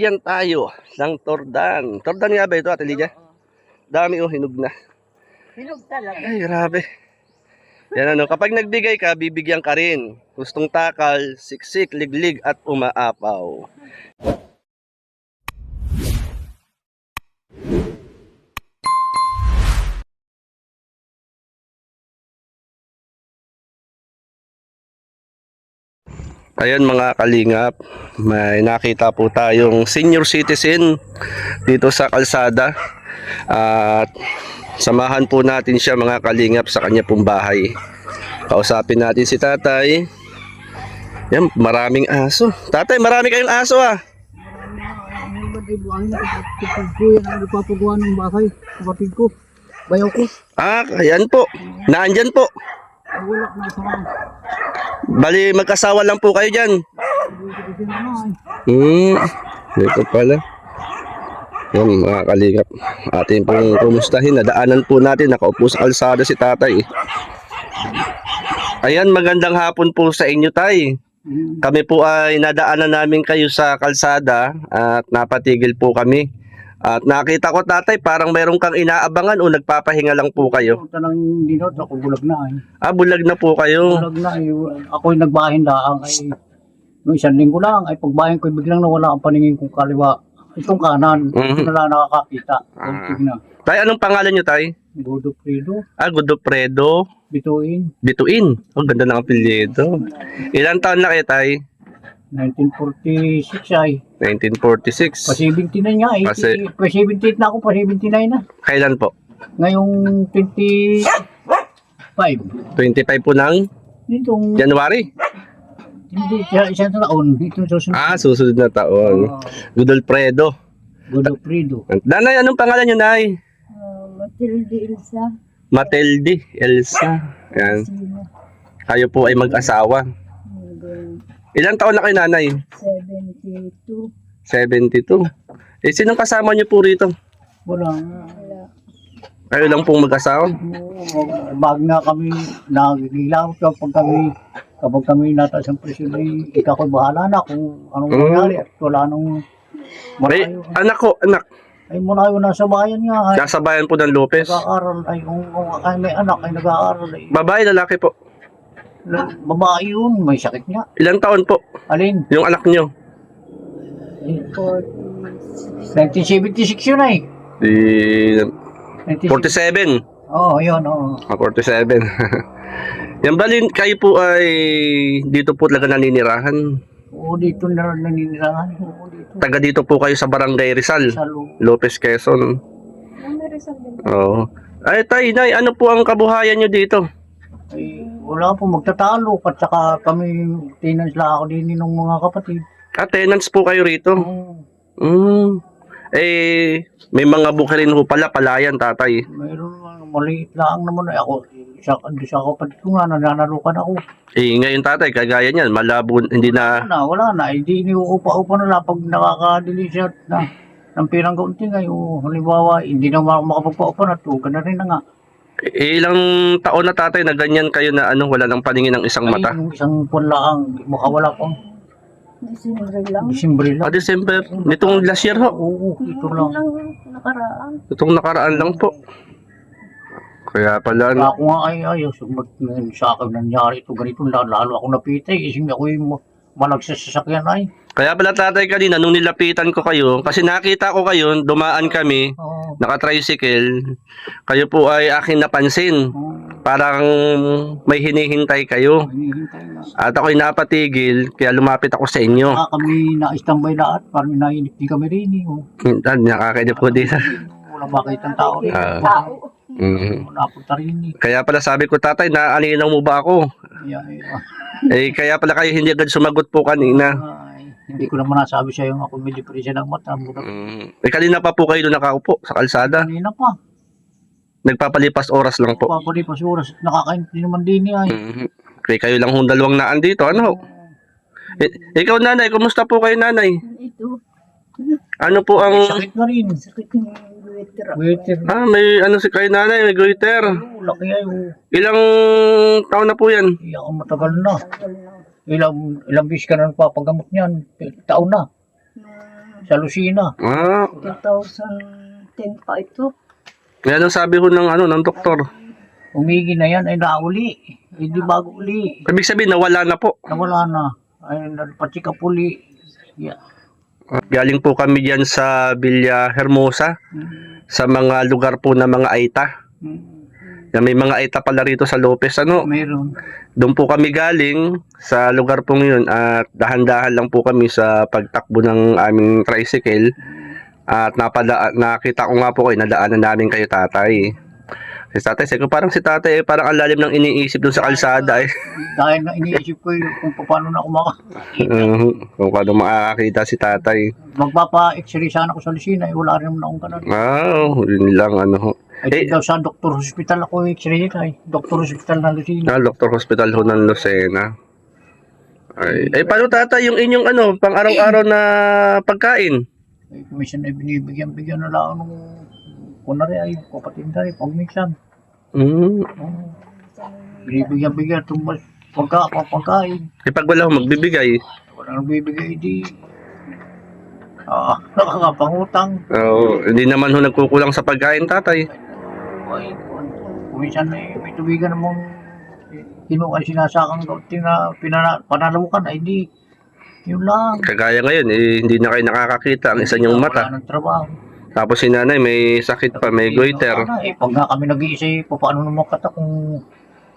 Yan tayo ng Tordan. Tordan nga ba ito, Ate Lydia? Dami hinog na. Hinog talaga. Ay, grabe. Yan ano, kapag nagbigay ka, bibigyan ka rin. Gustong takal, siksik, liglig at umaapaw. Ayan mga kalingap, may nakita po tayong senior citizen dito sa kalsada at samahan po natin siya mga kalingap sa kanya pong bahay. Kausapin natin si tatay. Yan, maraming aso. Tatay, marami kayong aso ah. Nagpapagawa ng bahay, kapatid ko, bayaw ko. Ah, ayan po. Naandyan po. Ay, wala na sa mga. Bali, magkasawa lang po kayo dyan. Dito pala. Yan mga kalingap. Atin pong kumustahin. Nadaanan po natin. Nakaupo sa kalsada si tatay. Ayan, magandang hapon po sa inyo, tay. Kami po ay nadaanan namin kayo sa kalsada at napatigil po kami. At nakita ko, tatay, parang mayroon kang inaabangan o nagpapahinga lang po kayo. Tanang dinot, ako bulag na ay. Ah, bulag na po kayo. Bulag na ay. Ako'y nagbahin daang ay. Noong isang linggo lang ay pagbahin ko biglang nawala ang paningin kong kaliwa. Itong kanan, wala nakakakita. Na. Tay, anong pangalan nyo, tay? Godofredo, Ah, Godofredo bituin, Bituin. Oh, ganda ng apelyido. Ilang taon na kayo, tay? 1946 ay. 1946. Pa-79 nga eh. Kasi- Pa-78 na ako, pa-79 na. Kailan po? Ngayong 25. 25 po ng Itong, January. hindi, isang taon. Itong susunod. Ah, susunod na taon. Godofredo. Godofredo. Nanay, anong pangalan nyo, nay? Matilde Ilsa. Matilde Elsa. Yan. Sino? Kayo po ay mag-asawa. Ilang taon na kayo, nanay? 72. 72. Eh, sinong kasama nyo po rito? Wala. Wala. Kayo lang pong mag-asawa? Bag na kami nagigilaw kapag kami nataas ang presyon ay ikaw ko'y bahala na kung anong mangyari at wala nung May malayo. anak ko, anak. Ay muna yun nasa bayan nga ay Kasabayan po ng Lopez. nag-aaral ay kung ay may anak ay nag-aaral ay Babae, lalaki po. babae yun, may sakit nga. Ilang taon po Alin? yung anak nyo? 1976 yun ay. Di 47. Oo, yun, oo. 47. Yan bali, kayo po ay dito po talaga naninirahan. Oo, dito na naninirahan. Oo, dito. Taga dito po kayo sa Barangay Rizal, Sa loob. Lopez, Quezon. May Rizal din. Oo. Ay, tay, nay, ano po ang kabuhayan nyo dito? Ay, wala po, magtatalo. At saka kami, tenants lang ako din ng mga kapatid. Ah, tenants po kayo rito. Oo. Eh, may mga bukirin ho pala, palayan, tatay. Mayroon naman, maliit lang naman. Ay, ako, sa kapatid ko nga, nananalukan ako. Eh, ngayon tatay, kagaya niyan, malabo, hindi na... Wala na. Hindi iniuupa-upa na lang pag nakaka-delete na ng pirang kaunti ngayon. Halimbawa, hindi na makapagpa-upa na to. Ganda rin na nga. Eh, ilang taon na tatay na ganyan kayo na ano, wala nang paningin ng isang mata? Ay, yung isang buwan lang, makawala pang Disimbre lang. Disimbre lang. Ah, December, nitong last year ho. Oo, ito lang. lang nakaraan. Itong nakaraan lang po. Kaya pala, no? Ako nga ay ayos. Sa akin nangyari ito ganito. Lalo ako napitay. Ising ako yung malagsa sa sasakyan ay. Kaya pala tatay kanina, nung nilapitan ko kayo, kasi nakita ko kayo, dumaan kami, Oo. naka-tricycle, kayo po ay aking napansin. Oo. Parang may hinihintay kayo. Hinihintay na. At ako'y napatigil, kaya lumapit ako sa inyo. Kami na-standby lahat. Parang nainip din kami rin. Oh. Nakakainip ko dito. Wala makita ang tao rin. Tao. Napunta rin. Kaya pala sabi ko, tatay, naaninaw mo ba ako? Kaya pala kayo hindi agad sumagot po kanina. Hindi ko naman nasabi sa iyo ako medyo presya ng mata. Kanina pa po kayo doon nakaupo sa kalsada. Kanina pa. Nagpapalipas oras lang po. Papalipas oras. Nakakaintindi naman din niya. Kaya kayo lang hong dalawang naan dito. Ano? Ikaw nanay, kumusta po kayo nanay? Ito. Ano po ang... Sakit na rin. Sakit yung waiter. Waiter. may ano si kayo nanay, may goiter. Laki ay. Ilang taon na po yan? Iyak ang matagal na. Ilang bis ka na nagpapagamot niyan. Taon na. Sa Lucina. Ah, 2010 pa ito. yan ang sabi ko ng doktor. Umigi na yan, ay nauli. Hindi bago uli. Ibig sabihin, nawala na po. Nawala na. Ay, nagpatsika puli. Yeah. Galing po kami dyan sa Villa Hermosa, sa mga lugar po na mga Aita. Yan, may mga Aita pala rito sa Lopez, Meron. Doon po kami galing sa lugar pong yun at dahan-dahan lang po kami sa pagtakbo ng aming tricycle at nakita ko nga po kayo, nadaanan namin kayo tatay. Si tatay, sabi ko, parang si tatay parang ang lalim ng iniisip doon sa kalsada Dahil na iniisip ko kung paano na ako kung paano makakakita si tatay. magpapa-x-ray sana ako sa Lucina, wala rin naman akong kanan. Yun lang Ay, daw sa Dr. Hospital ako x-ray tayo. Dr. Hospital ng Lucina. Dr. Hospital ho ng Lucena. Paano tatay yung inyong pang araw-araw na pagkain? Ay, kumisan ay binibigyan na lang nung kunwari ay kapatid na rin, pag minsan. Binibigyan tumbas pagkain. Pag wala ho magbibigay. Wala nang bibigay, di. Nakakapangutang. Hindi naman ho nagkukulang sa pagkain tatay. Ay, kumisan ay may tubigan namang kinuha sinasakang kauting na panalamukan, ay di. Yun lang. Kagaya ngayon, hindi na kayo nakakakita ang isa niyong mata. Wala ng trabaho. Tapos si nanay may sakit pa, may goiter. Pag nga kami nag-iisip, paano naman kata kung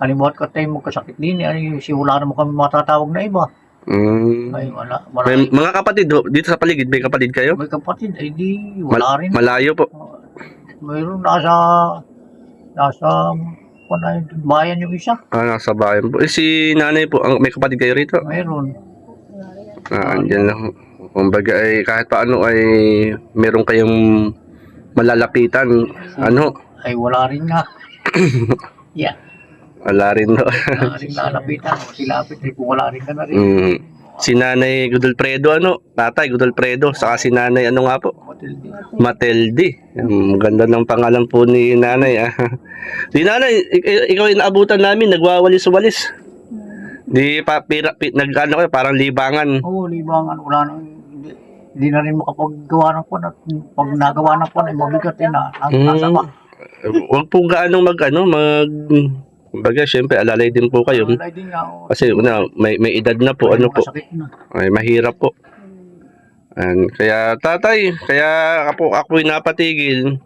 halimbawa ka tayo magkasakit din, wala naman kami matatawag na iba. Ay, wala. May mga kapatid dito sa paligid, may kapatid kayo? May kapatid, ay di, wala rin. Malayo po. Mayroon nasa bayan yung isa. Nasa bayan po. Si nanay po, may kapatid kayo rito? Mayroon. Andyan lang. Kumbaga ay kahit paano ay meron kayong malalapitan. Ay, wala rin nga. Yeah. Wala rin. Wala rin lalapitan. Silapit, ay kung wala rin ka na rin. Si nanay Gudolfredo, tatay Gudolfredo, saka si nanay nga po? Mateldi. Maganda ng pangalan po ni nanay. Si nanay, ikaw yung naabutan namin, nagwawalis-walis. Di pa kayo, parang libangan. Oo, libangan. Wala nang, hindi na rin makapaggawa ng pan. At pag nagawa ng pan, ay mabigat na. Nasa ba? Huwag po gaano kumbaga, syempre, alalay din po kayo. Wala din nga. Kasi may edad na po, po. Masakit na. Ay, mahirap po. Kaya tatay, ako'y napatigil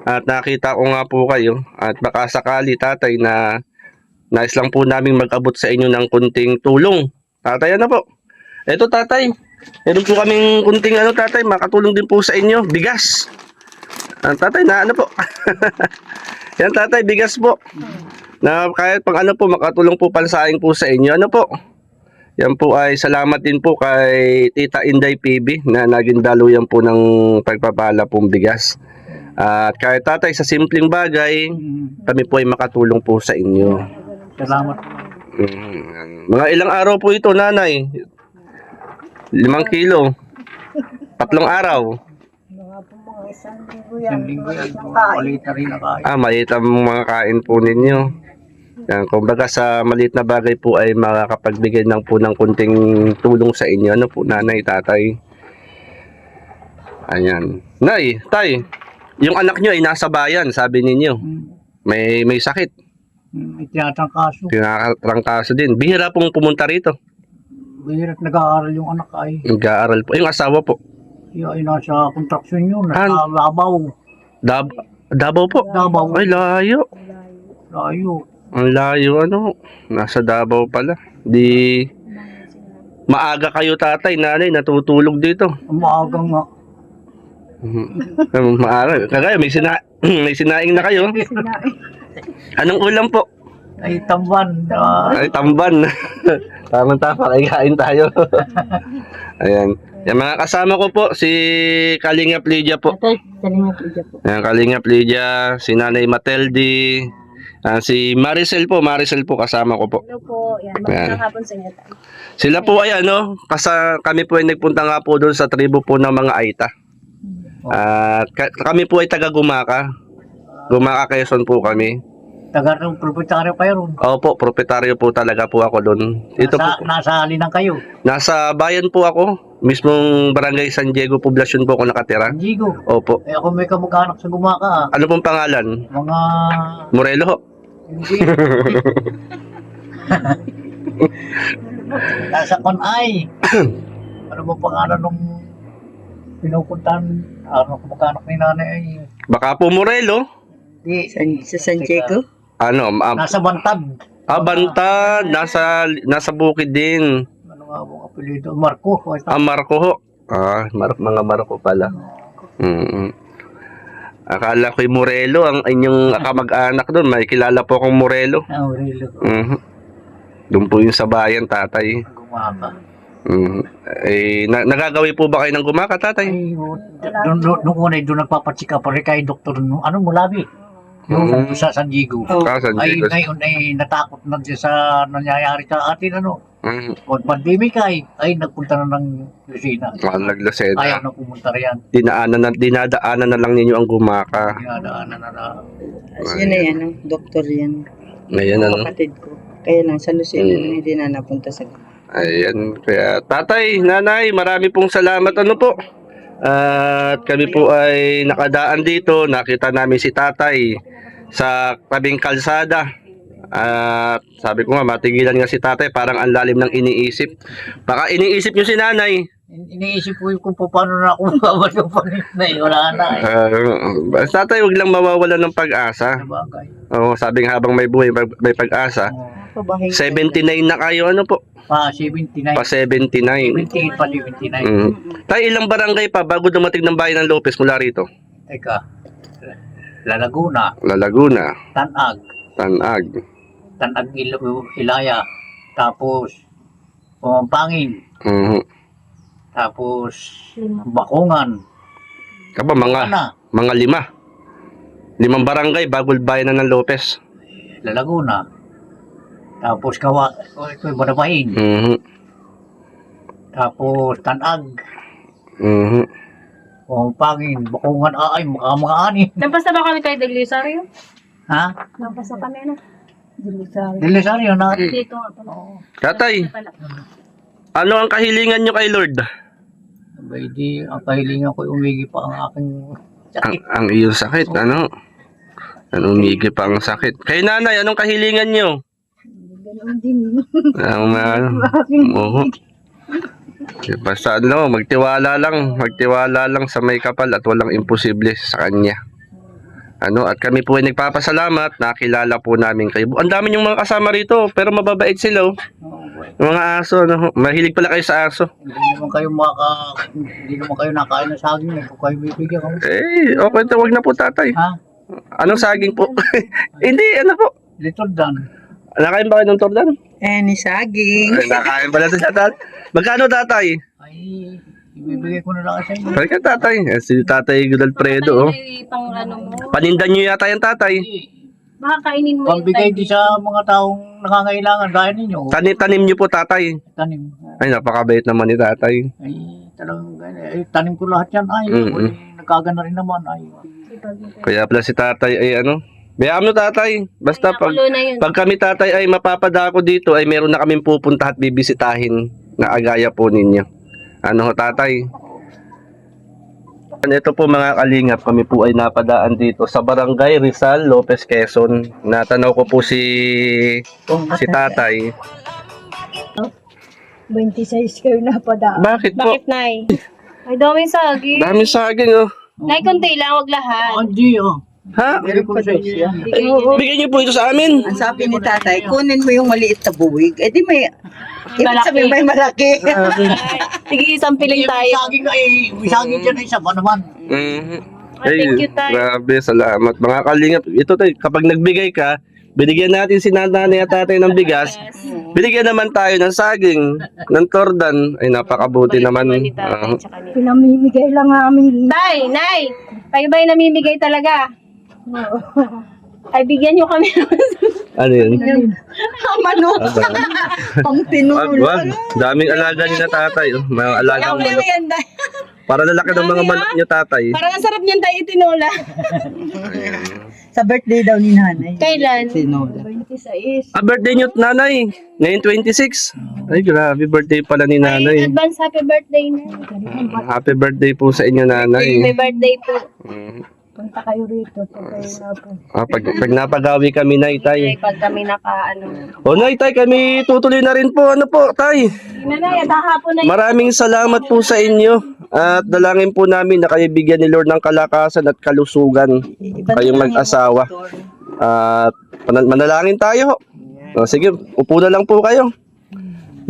at nakita ko nga po kayo at baka sakali tatay na nais lang po namin mag-abot sa inyo ng kunting tulong. Tatay, po? Eto tatay, meron po kaming kunting tatay, makatulong din po sa inyo, bigas. Tatay, po? Yan tatay, bigas po. Na kahit pang po, makatulong po pansaing po sa inyo. Po? Yan po ay salamat din po kay Tita Inday PB na naging daluyan po ng pagpapala pong bigas. At kahit tatay sa simpleng bagay, kami po ay makatulong po sa inyo. Salamat. Mga ilang araw po ito, nanay? 5 kilo. 3 araw. Mga isang linggo yan. Yung linggo yan. Isang kain. Maliit na rin na kain. Maliit ang mga kain po ninyo. Yan, kumbaga sa maliit na bagay po ay makakapagbigay ng kunting tulong sa inyo. Po, nanay, tatay? Ayan. Nay, tay, yung anak nyo ay nasa bayan, sabi ninyo. May sakit. Tinatrangkaso. Tinatrangkaso din. Bihira pong pumunta rito. Bihira nag-aaral yung anak ay. Nag-aaral po. Yung asawa po. Ay nasa contraction yun. Nasa Labaw. Davao po? Davao. Ay, layo. Layo. Ang layo, nasa Davao pala. Di maaga kayo tatay, nanay, natutulog dito. Maaga nga. Maaga. Kagaya, may sinaing na kayo. Anong ulam po? Ay tamban. Ay, tamban. Tama-tama, kain tayo. Ayan. Yung mga kasama ko po, si Kalingap Lydia po. Kalingap Lydia po. Ayan, Kalingap Lydia, si Nanay Mateldi, si Maricel po kasama ko po. Hello po. Yan. Magandang hapon sa inyo. Sila po ay kami po ay nagpunta nga po doon sa tribo po ng mga Aita. At kami po ay taga Gumaka. Gumaka Quezon po kami. Taga ng proprietaryo pa yun. Opo, proprietaryo po talaga po ako doon. Ito po, Nasa halinan kayo. nasa bayan po ako. Mismong Barangay San Diego Poblacion po ako nakatira. Anjigo. Opo. Eh ako may kamag-anak sa Gumaka. Ano pong pangalan? Mga... Morelo ho. Hindi. Nasa Konay. Ano ba pangalan nung pinupuntahan? Ano kamag-anak ni nanay ay... Baka po Morelo. Hindi. Sa San Diego? Ano, Nasa Bantag. Banta, nasa bukid din. Ano nga bang apelido? Marco. Marco ho. Mga Marco pala. Akala ko'y Morelo, ang inyong kamag-anak doon. May kilala po akong Morelo. Aurelio. Doon po yung sa bayan, tatay. Gumaka. Nagagawi po ba kayo ng gumaka, tatay? Ay, nung una, doon nagpapatsika pa rin kay doktor, ano, Mulabi. Yung sa San Diego. San Ay, Diego. ngayon ay natakot na siya sa nangyayari sa atin, ano. Mhm. Pag pandemic ay nagpunta na ng Lucena. Ayaw Naglasena. na pumunta riyan. Dinadaanan na lang ninyo ang gumaka. Dinadaanan na. Yun na yan, doktor yan. Ngayon, ano? Kapatid ko. Kaya lang, sa Lucena lang hindi na napunta sa... Ayan, kaya tatay, nanay, marami pong salamat ano po. At kami po ay nakadaan dito, nakita namin si tatay sa tabing kalsada. At sabi ko nga, matigilan nga si tatay, parang ang lalim ng iniisip. Baka iniisip nyo si nanay. Iniisip ko kung paano na ako mababad yung panis na eh. Wala na eh. Tatay, wag lang mawawalan ng pag-asa. Sabagay. Oo, sabi nga habang may buhay, may pag-asa. Pabahay. 79 na kayo, ano po? Pa 79. Pa 79. 78 pa 79. Tayo, ilang barangay pa bago dumating ng bayan ng Lopez mula rito? Teka. Lalaguna, Laguna, Tanag, Tanag, Ilaya, tapos Pumampangin, mhm. tapos Bakungan, Kaba Ana, mga 5 barangay bago bayan na ng Lopez. Lalaguna, tapos Banabahin, Mhm. tapos Tanag, Mhm. Pumampangin, Bakungan, mga ani. Lampas na ba kami tayo del Rosario? Ha? Lampas na kami na. Del Rosario. Delisario na. Dito nga pala. Tatay, Pala. ano ang kahilingan nyo kay Lord? Abay di, ang kahilingan ko umigi pa ang aking sakit. Ang iyong sakit, ano? Ano umigi pa ang sakit? Kay nanay, anong kahilingan nyo? Ganun din. Ang oo. Basta ano, magtiwala lang sa may kapal at walang imposible sa kanya. Ano, at kami po ay nagpapasalamat, nakilala po namin kayo. Ang dami yung mga kasama rito, pero mababait sila, oh. Yung mga aso, ano, mahilig pala kayo sa aso. Hindi naman kayo nakain ng saging eh. Kung kayo bibigyan kami. Okay, wag na po tatay. Ha? Anong saging po? Hindi, ano po? Little Dan. Nakain ba kayo ng tordan? Ni saging. Ay, nakain pala sa tatay. Magkano tatay? Ay, ibibigay ko na lang sa inyo. Halika tatay. Si tatay Gudalfredo, oh. Ay, pang ano mo. Panindan nyo yata yung tatay. Baka kainin mo Pambigay din sa mga taong nangangailangan gaya ninyo. Tanim nyo po tatay. Tanim. Ay, napakabait naman ni tatay. Ay, talagang ganyan. Ay, tanim ko lahat yan. Ay, nagkaganda rin naman. Ay, Kaya pala si tatay ay ano. Bayaan mo tatay. Basta pag kami tatay ay mapapadako dito ay meron na kaming pupunta at bibisitahin na agaya po ninyo. Ano ho tatay? Ito po mga kalingap, kami po ay napadaan dito sa Barangay Rizal, Lopez, Quezon. Natanaw ko po si tatay. 26 kayo na pa da. Bakit po? Bakit, Nay? Ay, daming saging. Dami saging oh. Nay, konti lang, wag lahat. hindi oh. Ha? Bigay ko na sa inyo yan. Bigyan niyo po ito sa amin. Ang sabi ni tatay, kunin mo yung maliit na buwig. Eh di may... Ibig Malaki. sabihin may malaki. Sige, isang piling tayo. May saging dyan ay isa pa naman. Thank you, tay. Grabe, salamat. Mga kalingap, ito tayo, kapag nagbigay ka, binigyan natin si nanay at tatay ng bigas, binigyan naman tayo ng saging, ng tordan. Ay, napakabuti naman. Pinamimigay lang namin. Tay, Nay! Kayo ba'y namimigay talaga? Ay, bigyan nyo kami. Ano yun? Manok. Pang Wag, wag. Daming alaga ni na tatay. Oh. Mga alagang manok. Para lalaki ng mga manok niya tatay. Parang ang sarap niyan tayo itinola. Sa birthday daw ni nanay. Kailan? Tinola. 26. Birthday niyo nanay. Ngayon 26. Ay, grabe birthday pala ni Ay, nanay. advance happy birthday na. Happy birthday po sa inyo nanay. Happy birthday po. Punta kayo rito. Pag kayo na po. Pag napagawi kami na Ay, tay. pag kami naka, O nay tay, kami tutuloy na rin po. Ano po tay? Nanay, at hapon na Maraming salamat po sa inyo. At dalangin po namin na kayo bigyan ni Lord ng kalakasan at kalusugan. Kayong mag-asawa. At manalangin tayo. O, sige, upo na lang po kayo.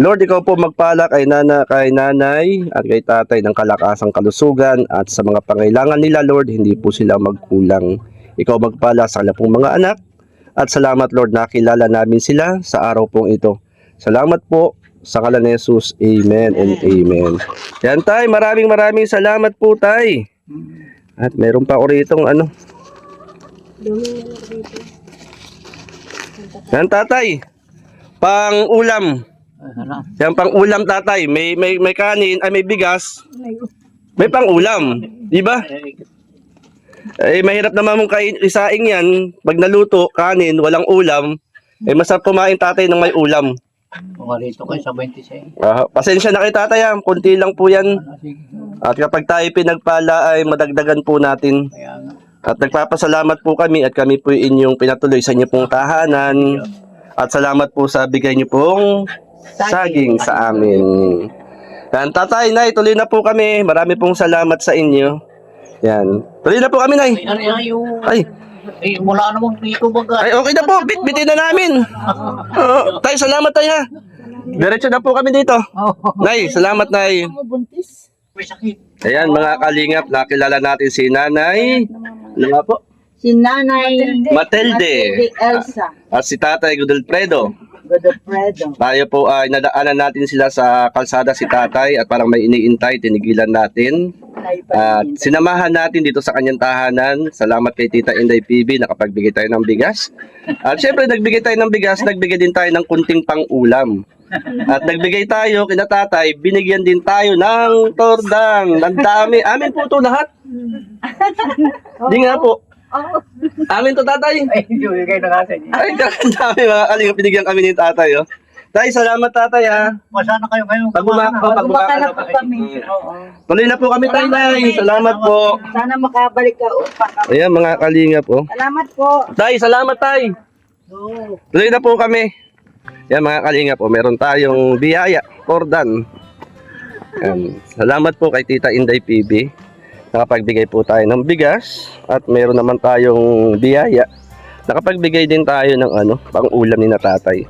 Lord, ikaw po magpala kay nanay at kay tatay ng kalakasang kalusugan at sa mga pangailangan nila, Lord, hindi po sila magkulang. Ikaw magpala sa kanila pong mga anak at salamat, Lord, nakilala namin sila sa araw pong ito. Salamat po sa ngalan ni Jesus. Amen and amen. Yan tay, maraming salamat po tay. At meron pa ako ritong ano. Yan tatay. Pang ulam. Yan pang ulam tatay. May kanin, ay may bigas. May pang ulam, di ba? Eh mahirap naman mong isaing yan. Pag naluto, kanin, walang ulam, eh masarap kumain tatay ng may ulam. Mga rito kayo sa 26. Pasensya na kay tatay, kunti lang po yan. Sige. At kapag tayo pinagpala ay madagdagan po natin. Kaya nga. At nagpapasalamat po kami at kami po inyong pinatuloy sa inyo pong tahanan. At salamat po sa bigay niyo pong saging sa amin. Yan, tatay, nay, tuloy na po kami. Marami pong salamat sa inyo. Yan. Tuloy na po kami, nay. Ay, Wala namang dito baga. ay okay na po. Bitbitin na namin. Tay, salamat tay ha. Diretso na po kami dito. Nay, salamat nay. Buntis. May sakit. Ayan mga kalingap, nakilala natin si Nanay. Ano nga po? Si Nanay Matilde. Elsa. At si Tatay Godolfredo. Godofredo. Tayo po ay nadaanan natin sila sa kalsada si Tatay at parang may iniintay, tinigilan natin. At sinamahan natin dito sa kanyang tahanan. Salamat kay Tita Inday PB, nakapagbigay tayo ng bigas. At syempre nagbigay tayo ng bigas, nagbigay din tayo ng kunting pang-ulam. At nagbigay tayo kina Tatay, binigyan din tayo ng tordang. Ang dami. Amin po ito lahat. Di nga po. Amin to Tatay. Ay, hindi kayo nakasanya. Ay, ang dami mga kalingap, binigyan kami ni Tatay. Oh. Tay, salamat Tatay ha. Masana kayo ngayon. Pag Bumaka na po kami. Oo. Tuloy na po kami Tay, Nay. Salamat po. Sana makabalik ka upa. Ayan mga kalingap oh. Salamat po. Tay, salamat Tay. Tuloy na po kami. Yan mga kalingap po, meron tayong biyaya, Kordan. Salamat po kay Tita Inday PB. Nakapagbigay po tayo ng bigas at meron naman tayong biyaya. Nakapagbigay din tayo ng pang-ulam ni na Tatay.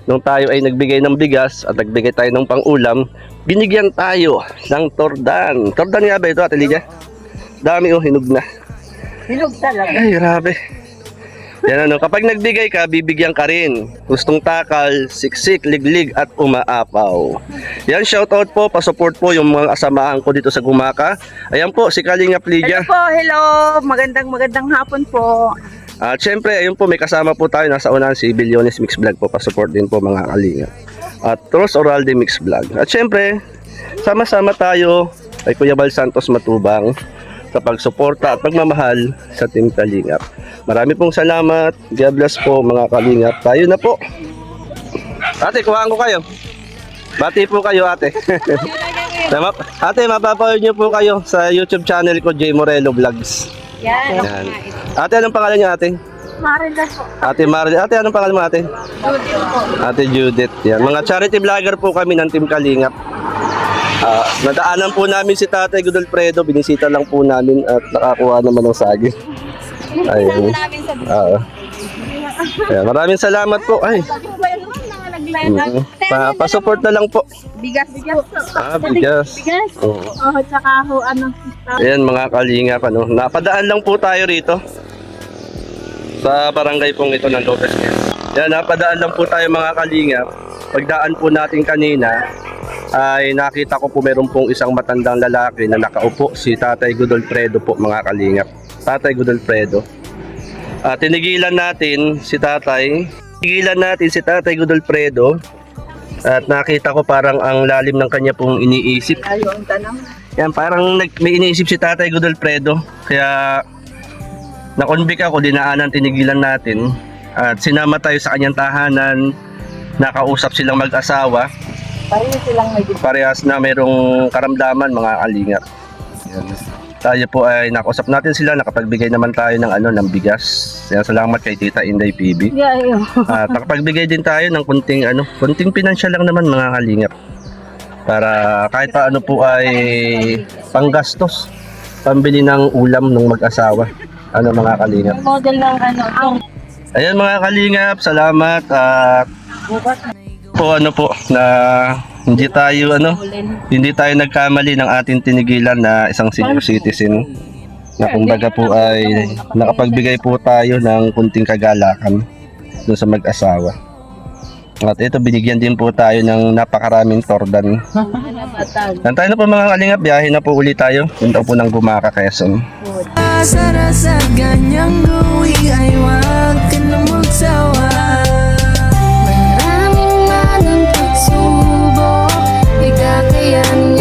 Nung tayo ay nagbigay ng bigas at nagbigay tayo ng pang-ulam, binigyan tayo ng tordan. Tordan nga ba ito, Ate Lydia? Dami hinog na. Hinog talaga. Ay, grabe. Yan kapag nagbigay ka, bibigyan ka rin. Gustong takal, siksik, liglig at umaapaw. Yan, shoutout po, pasupport po yung mga asamahan ko dito sa Gumaka. Ayan po, si Kalingap Lydia. Hello po, hello. Magandang hapon po. At syempre, ayun po, may kasama po tayo. Nasa unahan si Billiones Mix Vlog po. Pasupport din po mga Kalingap. At Ros Oralde Mix Vlog. At syempre, sama-sama tayo kay Kuya Bal Santos Matubang sa pagsuporta at pagmamahal sa Team Kalingap. Marami pong salamat. God bless po mga Kalingap. Tayo na po. Ate, kuhaan ko kayo. Bati po kayo ate. Ate, mapapanood nyo po kayo sa YouTube channel ko, J. Morelo Vlogs. Yan. Yan. Ate, anong pangalan niyo ate? Marila po. Ate Maril. Ate, anong pangalan mo ate? Judith po. Ate Judith. Yan. Mga charity vlogger po kami ng Team Kalingap. Nadaanan po namin si Tatay Godolfredo. Binisita lang po namin at nakakuha naman ng saging. Ayun. Maraming salamat po. Ay. Pasupport na lang po. Bigas po. Bigas. Bigas? Oo. Tsaka ho, Ayan mga Kalingap, napadaan lang po tayo rito sa barangay pong ito ng Lopez. Yan, napadaan lang po tayo mga Kalingap. Pagdaan po natin kanina ay nakita ko po meron pong isang matandang lalaki na nakaupo, si Tatay Godolfredo po mga Kalingap. Tatay Godolfredo. Tinigilan natin si tatay. Tinigilan natin si tatay Godolfredo. At nakita ko parang ang lalim ng kanya pong iniisip. Ayaw ang tanong. Yan, parang may iniisip si tatay Godolfredo. Kaya nakonbik ako, dinaanan, tinigilan natin. At sinama tayo sa kanyang tahanan. Nakausap silang mag-asawa. Pareho silang may Parehas na mayroong karamdaman, mga kalingap. Yan. Tayo po ay nakausap natin sila, nakapagbigay naman tayo ng ng bigas. Yan, salamat kay Tita Inday PB. At nakapagbigay din tayo ng kunting pinansyal lang naman, mga kalingap. Para kahit paano po ay panggastos, pambili ng ulam ng mag-asawa. Mga kalingap. Model ng Ayan mga kalingap, salamat at po na hindi tayo nagkamali ng ating tinigilan na isang senior citizen na kumbaga po ay nakapagbigay po tayo ng kunting kagalakan dun sa mag-asawa. At ito, binigyan din po tayo ng napakaraming tordan. Nantay na po mga kalingap, biyahe na po ulit tayo. Punta po ng Gumaka, Quezon. Sana sa ganyang gawin ay huwag ka na magsawa. Maraming man ang pagsubok, ikakayan